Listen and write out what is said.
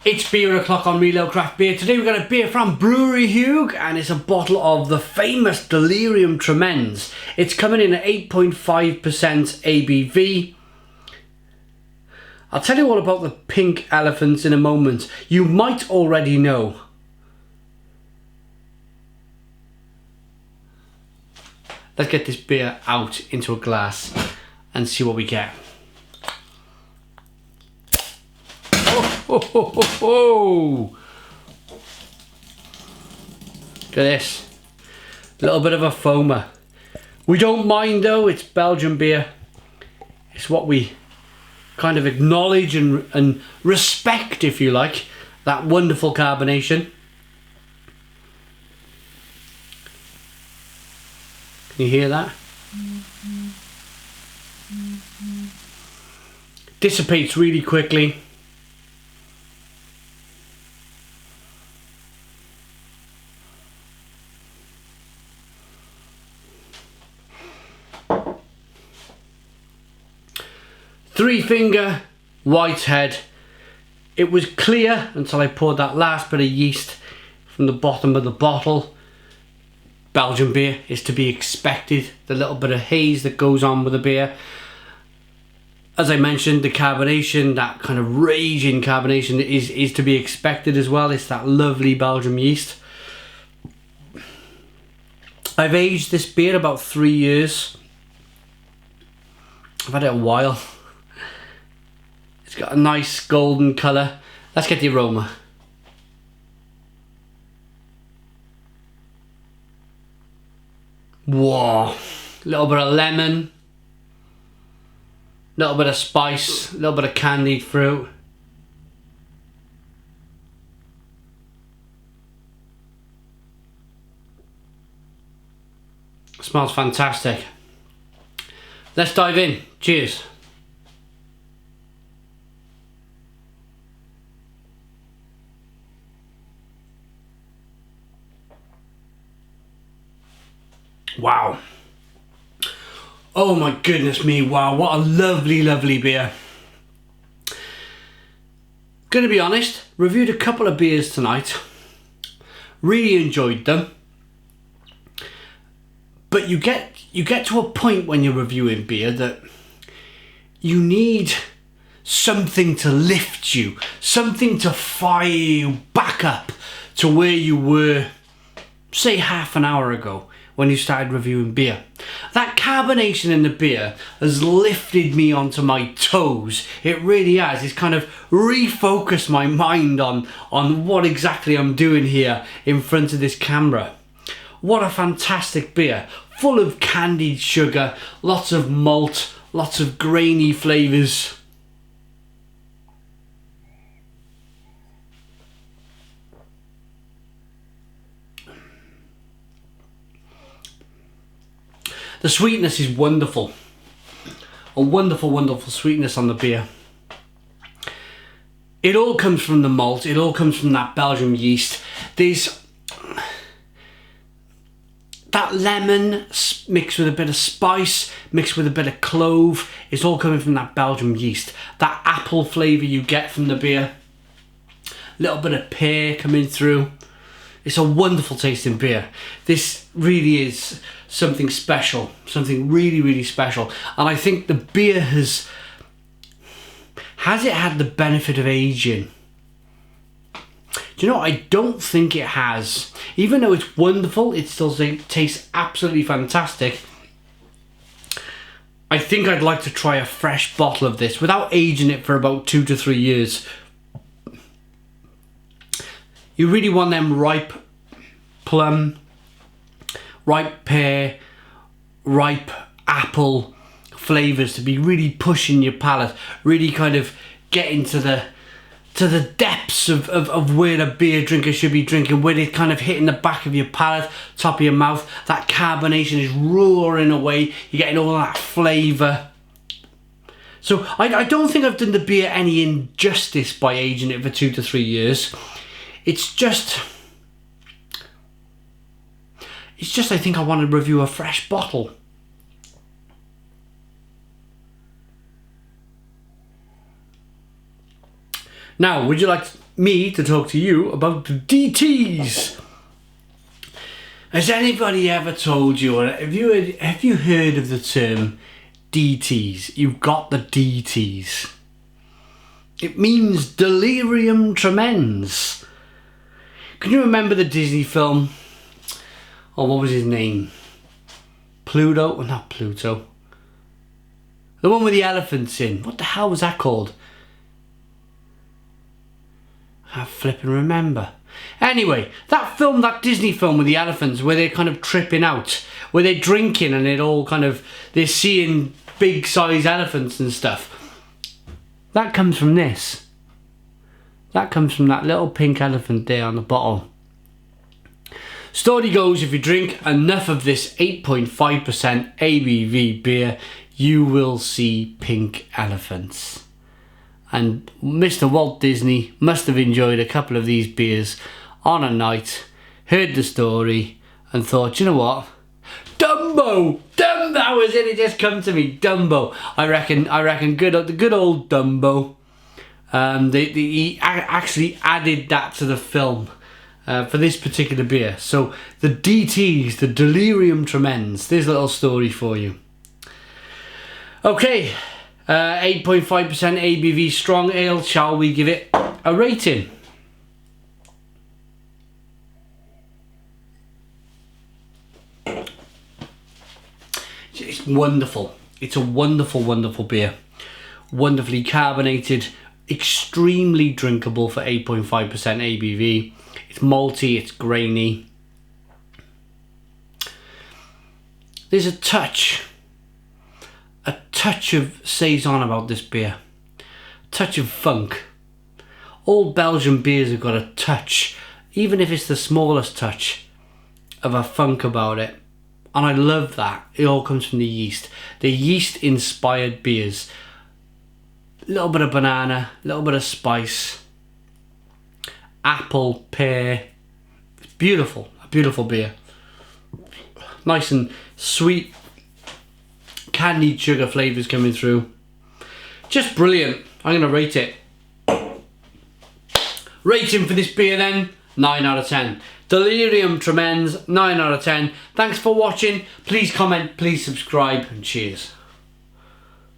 It's beer o'clock on Reload Craft Beer. Today we've got a beer from Brouwerij Huyghe and it's a bottle of the famous Delirium Tremens. It's coming in at 8.5% ABV. I'll tell you all about the pink elephants in a moment. You might already know. Let's get this beer out into a glass and see what we get. Oh, ho, ho, ho. Look at this. A little bit of a foamer. We don't mind though, it's Belgian beer. It's what we kind of acknowledge and respect, if you like, that wonderful carbonation. Can you hear that? Dissipates really quickly. Three-finger white head. It was clear until I poured that last bit of yeast from the bottom of the bottle. Belgian beer is to be expected. The little bit of haze that goes on with the beer. As I mentioned, the carbonation, that kind of raging carbonation is to be expected as well. It's that lovely Belgian yeast. I've aged this beer about 3 years. I've had it a while. It's got a nice golden colour. Let's get the aroma. Whoa, a little bit of lemon, a little bit of spice, a little bit of candied fruit. Smells fantastic. Let's dive in. Cheers. Wow. Oh my goodness me, wow, what a lovely, lovely beer. Gonna be honest, reviewed a couple of beers tonight. Really enjoyed them. But you get to a point when you're reviewing beer that you need something to lift you, something to fire you back up to where you were, say, half an hour ago when you started reviewing beer. That carbonation in the beer has lifted me onto my toes. It really has. It's kind of refocused my mind on what exactly I'm doing here in front of this camera. What a fantastic beer. Full of candied sugar, lots of malt, lots of grainy flavours. The sweetness is wonderful. A wonderful, wonderful sweetness on the beer. It all comes from the malt. It all comes from that Belgian yeast. There's that lemon mixed with a bit of spice, mixed with a bit of clove. It's all coming from that Belgian yeast. That apple flavour you get from the beer. A little bit of pear coming through. It's a wonderful tasting beer. This really is something special, something really, really special. And I think the beer has it had the benefit of aging? Do you know, I don't think it has. Even though it's wonderful, it still tastes absolutely fantastic. I think I'd like to try a fresh bottle of this without aging it for about 2 to 3 years. You really want them ripe plum, ripe pear, ripe apple flavours to be really pushing your palate, really kind of get into the depths of where a beer drinker should be drinking, where it's kind of hitting the back of your palate, top of your mouth. That carbonation is roaring away. You're getting all that flavour. So I don't think I've done the beer any injustice by aging it for 2 to 3 years. It's just I think I want to review a fresh bottle. Now, would you like me to talk to you about the DTs. Has anybody ever told you, or have you heard of the term DTs? You've got the DTs. It means Delirium Tremens. Can you remember the Disney film? Oh, what was his name? Pluto? Well, not Pluto. The one with the elephants in. What the hell was that called? I flipping remember. Anyway, that film, that Disney film with the elephants, where they're kind of tripping out, where they're drinking and it all kind of, they're seeing big size elephants and stuff. That comes from this. That comes from that little pink elephant there on the bottle. Story goes, if you drink enough of this 8.5% ABV beer, you will see pink elephants. And Mr. Walt Disney must have enjoyed a couple of these beers on a night, heard the story and thought, you know what? Dumbo! That was it, it just come to me, Dumbo. I reckon the good old Dumbo. He actually added that to the film for this particular beer. So the DTs, the Delirium Tremens, there's a little story for you. Okay, 8.5% ABV strong ale, shall we give it a rating? It's wonderful. It's a wonderful, wonderful beer. Wonderfully carbonated, extremely drinkable for 8.5% ABV. It's malty, it's grainy. There's a touch of saison about this beer. Touch of funk. All Belgian beers have got a touch, even if it's the smallest touch, of a funk about it. And I love that. It all comes from the yeast. The yeast inspired beers. A little bit of banana, a little bit of spice, apple, pear. It's beautiful, a beautiful beer. Nice and sweet, candied sugar flavours coming through. Just brilliant. I'm going to rate it. Rating for this beer then, 9 out of 10. Delirium Tremens, 9 out of 10. Thanks for watching. Please comment, please subscribe, and cheers.